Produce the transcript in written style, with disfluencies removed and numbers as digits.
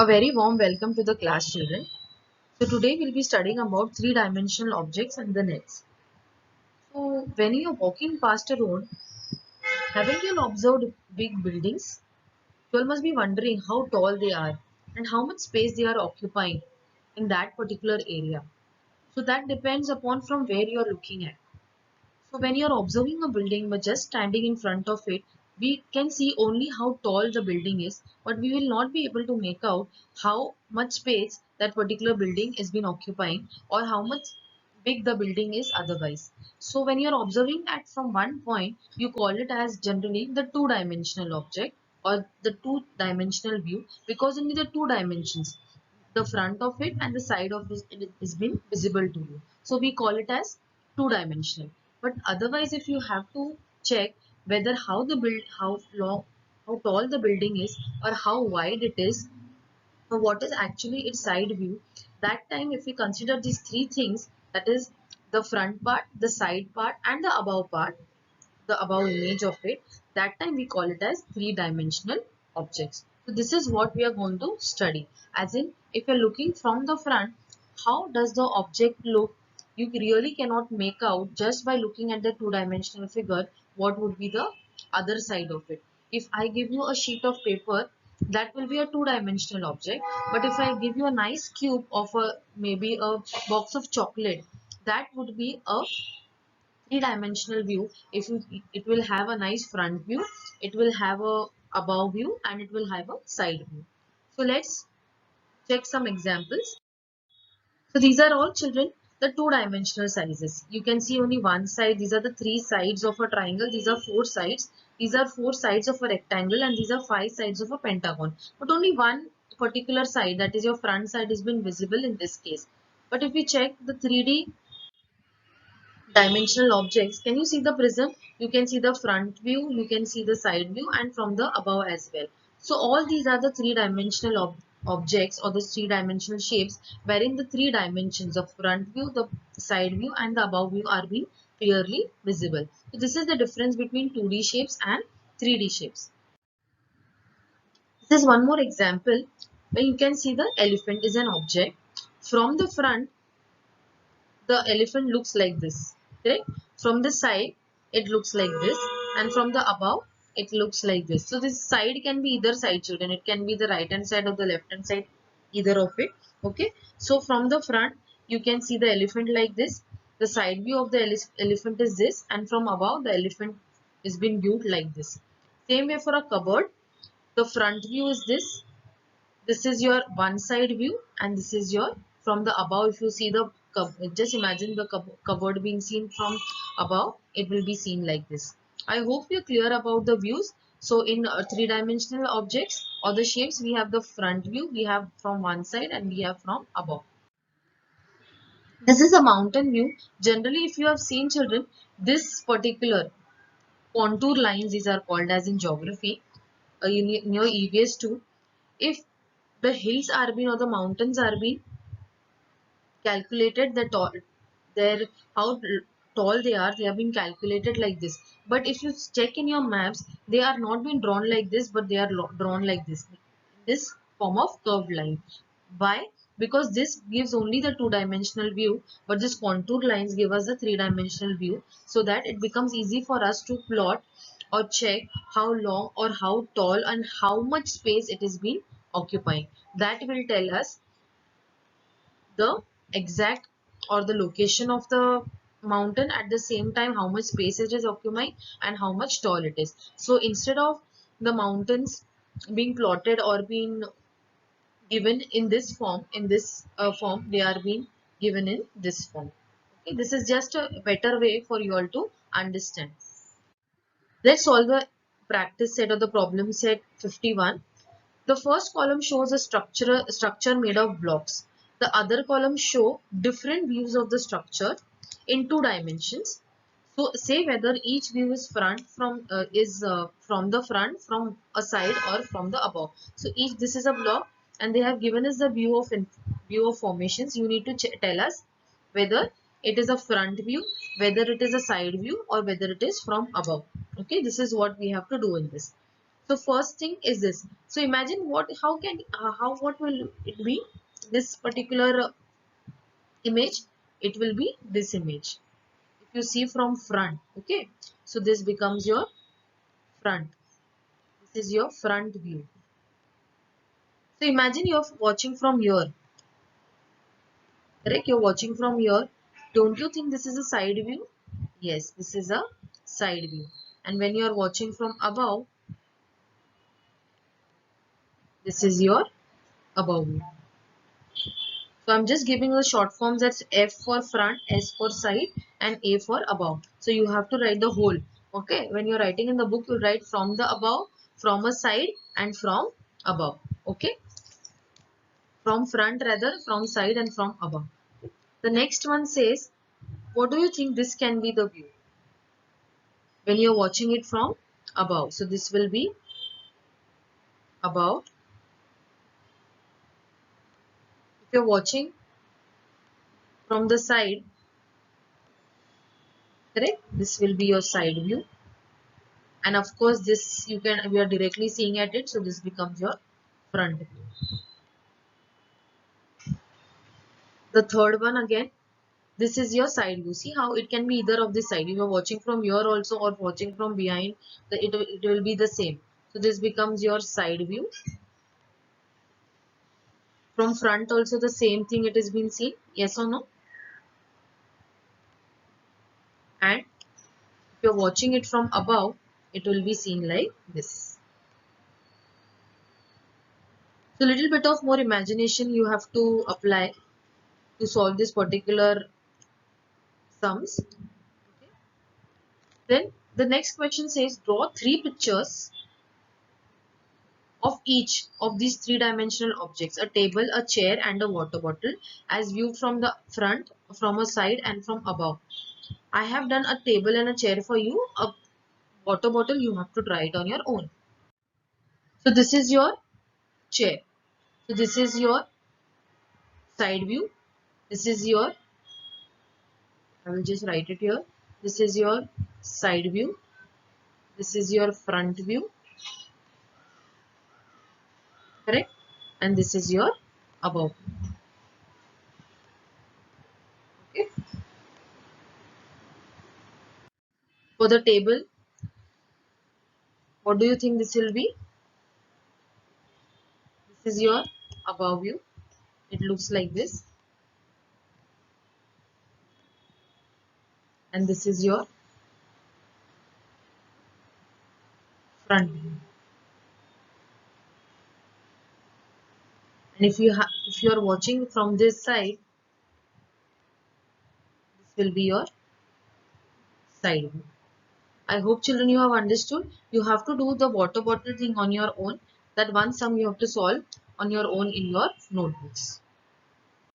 A very warm welcome to the class, children. So today we'll be studying about three-dimensional objects and the nets. So when you're walking past a road, haven't you observed big buildings? You all must be wondering how tall they are and how much space they are occupying in that particular area. So that depends upon from where you are looking at. So when you are observing a building but just standing in front of it, we can see only how tall the building is, but we will not be able to make out how much space that particular building has been occupying or how much big the building is otherwise. So when you are observing at from one point, you call it as generally the two-dimensional object or the two-dimensional view because only the two dimensions, the front of it and the side of it is been visible to you. So we call it as two-dimensional. But otherwise, if you have to check whether how long, how tall the building is, or how wide it is, or what is actually its side view, that time if we consider these three things, that is the front part, the side part, and the above part, the above image of it, that time we call it as three-dimensional objects. So this is what we are going to study. As in, if you're looking from the front, how does the object look? You really cannot make out just by looking at the two-dimensional figure what would be the other side of it. If I give you a sheet of paper, that will be a two-dimensional object. But if I give you a nice cube of a maybe a box of chocolate, that would be a three-dimensional view. If you, it will have a nice front view, it will have a above view, and it will have a side view. So let's check some examples. So these are all, children, the two-dimensional sizes. You can see only one side. These are the three sides of a triangle. These are four sides. These are four sides of a rectangle, and these are five sides of a pentagon. But only one particular side, that is your front side, has been visible in this case. But if we check the 3D dimensional objects, can you see the prism? You can see the front view, you can see the side view, and from the above as well. So all these are the three-dimensional objects or the three-dimensional shapes wherein the three dimensions of front view, the side view, and the above view are being clearly visible. So this is the difference between 2D shapes and 3D shapes. This is one more example where you can see the elephant is an object. From the front, the elephant looks like this, correct? From the side, it looks like this, and from the above, it looks like this. So this side can be either side, children. It can be the right hand side or the left hand side, either of it. Okay. So from the front, you can see the elephant like this. The side view of the elephant is this, and from above, the elephant is being viewed like this. Same way for a cupboard. The front view is this. This is your one side view, and this is your from the above. If you see the just imagine the cupboard being seen from above, it will be seen like this. I hope you're clear about the views. So in three-dimensional objects or the shapes, we have the front view, we have from one side, and we have from above. This is a mountain view. Generally, if you have seen, children, this particular contour lines, these are called as in geography, in your EVS 2. If the hills are being or the mountains are being calculated, the tall, their how tall they have been calculated like this. But if you check in your maps, they are not being drawn like this, but they are drawn like this form of curved line. Why? Because this gives only the two-dimensional view, but this contour lines give us the three-dimensional view, so that it becomes easy for us to plot or check how long or how tall and how much space it is being occupying. That will tell us the exact or the location of the mountain, at the same time how much space it is occupying and how much tall it is. So instead of the mountains being plotted or being given in this form, in this form, they are being given in this form. Okay, this is just a better way for you all to understand. Let's solve the practice set or the problem set 51. The first column shows a structure made of blocks. The other columns show different views of the structure in two dimensions. So say whether each view is from the front, from a side, or from the above. So each, this is a block, and they have given us the view of formations. You need to tell us whether it is a front view, whether it is a side view, or whether it is from above. Okay, this is what we have to do in this. So first thing is this. So imagine what will it be? This particular image, it will be this image. If you see from front, okay, so this becomes your front. This is your front view. So imagine you're watching from here, correct? You're watching from here. Don't you think this is a side view? Yes, this is a side view. And when you are watching from above, this is your above view. So I'm just giving the short forms, that's F for front, S for side, and A for above. So you have to write the whole. Okay, when you're writing in the book, you write from the above, from a side, and from above. Okay, from front rather, from side, and from above. The next one says, what do you think this can be the view when you're watching it from above? So this will be above. If you're watching from the side, correct, this will be your side view. And of course this we are directly seeing at it, so this becomes your front view. The third one again, this is your side view. See how it can be either of this side. You are watching from here also or watching from behind, it will be the same. So this becomes your side view. From front also the same thing, it has been seen, yes or no? And if you're watching it from above, it will be seen like this. So little bit of more imagination you have to apply to solve this particular sums. Okay. Then the next question says, draw three pictures of each of these three-dimensional objects, a table, a chair, and a water bottle, as viewed from the front, from a side, and from above. I have done a table and a chair for you. A water bottle, you have to try it on your own. So this is your chair. So this is your side view. This is your, I will just write it here. This is your side view. This is your front view. Correct? And this is your above. Okay. For the table, what do you think this will be? This is your above view. It looks like this. And this is your front view. And if you are watching from this side, this will be your side view. I hope children you have understood. You have to do the water bottle thing on your own. That one sum you have to solve on your own in your notebooks.